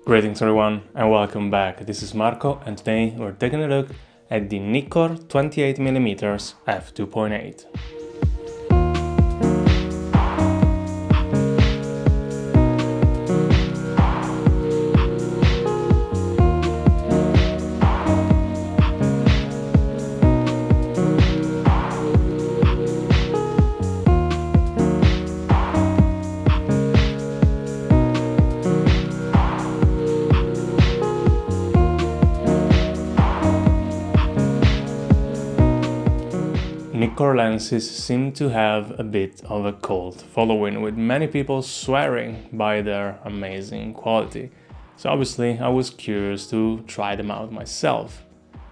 Greetings everyone and welcome back. This is Marco and today we're taking a look at the Nikkor 28mm f2.8. Nikkor lenses seem to have a bit of a cult following, with many people swearing by their amazing quality. So obviously I was curious to try them out myself.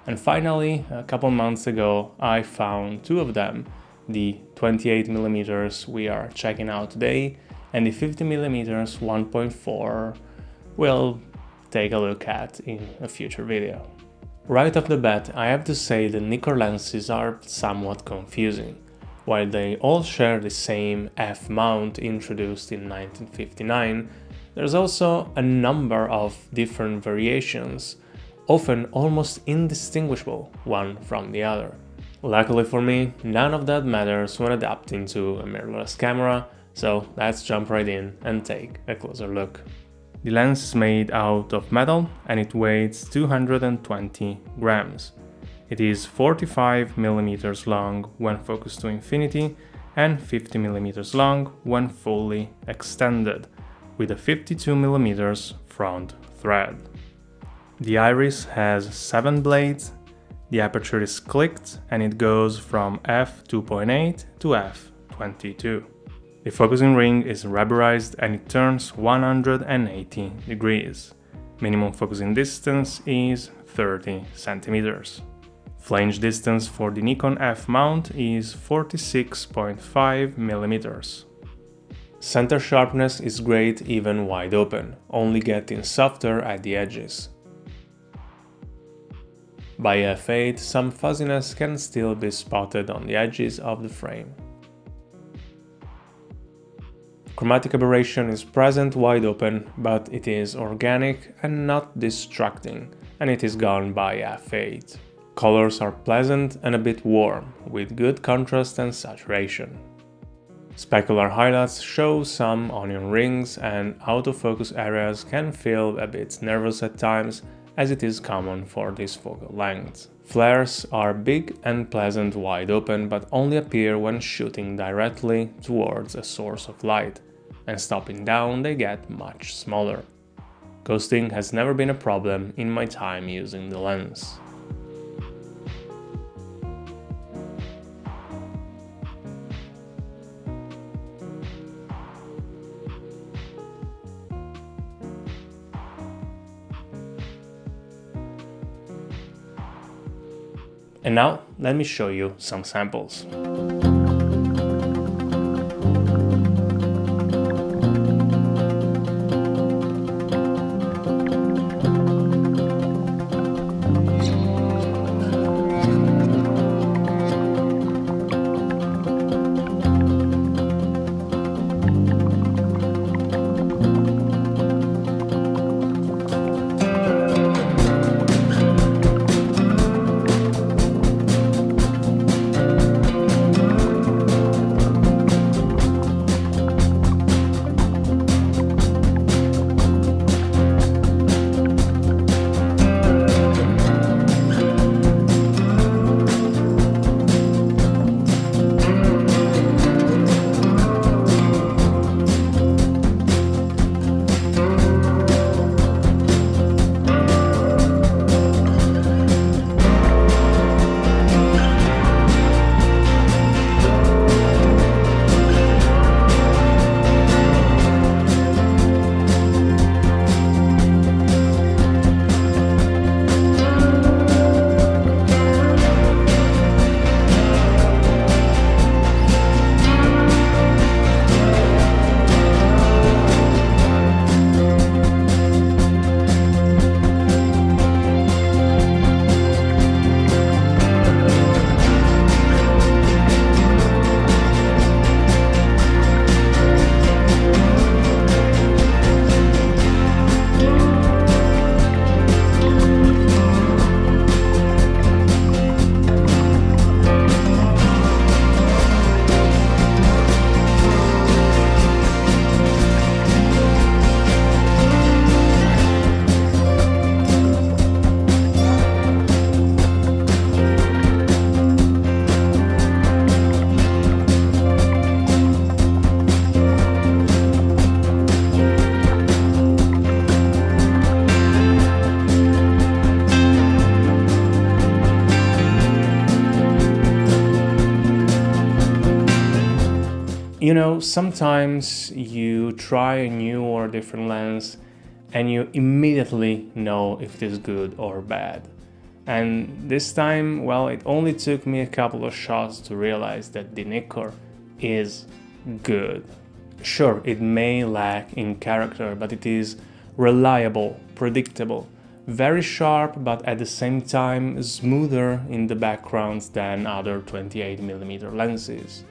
And finally, a couple months ago, I found two of them, the 28mm we are checking out today and the 50mm 1.4 we'll take a look at in a future video. Right off the bat, I have to say the Nikkor lenses are somewhat confusing. While they all share the same f-mount introduced in 1959, there's also a number of different variations, often almost indistinguishable one from the other. Luckily for me, none of that matters when adapting to a mirrorless camera, so let's jump right in and take a closer look. The lens is made out of metal and it weighs 220 grams. It is 45mm long when focused to infinity and 50mm long when fully extended, with a 52mm front thread. The iris has 7 blades, the aperture is clicked and it goes from f2.8 to f22. The focusing ring is rubberized and it turns 180 degrees. Minimum focusing distance is 30 centimeters. Flange distance for the Nikon F mount is 46.5 millimeters. Center sharpness is great even wide open, only getting softer at the edges. By f8, some fuzziness can still be spotted on the edges of the frame. Chromatic aberration is present wide open, but it is organic and not distracting, and it is gone by f8. Colors are pleasant and a bit warm, with good contrast and saturation. Specular highlights show some onion rings, and autofocus areas can feel a bit nervous at times, as it is common for this focal length. Flares are big and pleasant wide open, but only appear when shooting directly towards a source of light, and stopping down they get much smaller. Ghosting has never been a problem in my time using the lens. And now, let me show you some samples. You know, sometimes you try a new or different lens and you immediately know if it is good or bad. And this time, well, it only took me a couple of shots to realize that the Nikkor is good. Sure, it may lack in character, but it is reliable, predictable, very sharp, but at the same time smoother in the backgrounds than other 28mm lenses.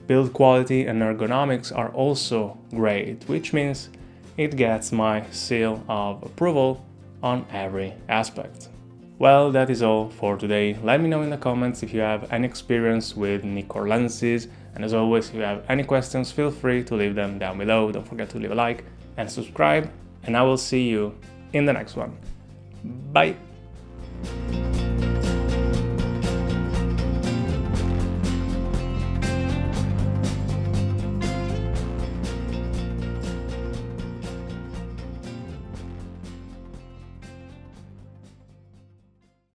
Build quality and ergonomics are also great, which means it gets my seal of approval on every aspect. Well, that is all for today. Let me know in the comments if you have any experience with Nikkor lenses, and as always, if you have any questions, feel free to leave them down below. Don't forget to leave a like and subscribe, and I will see you in the next one. Bye!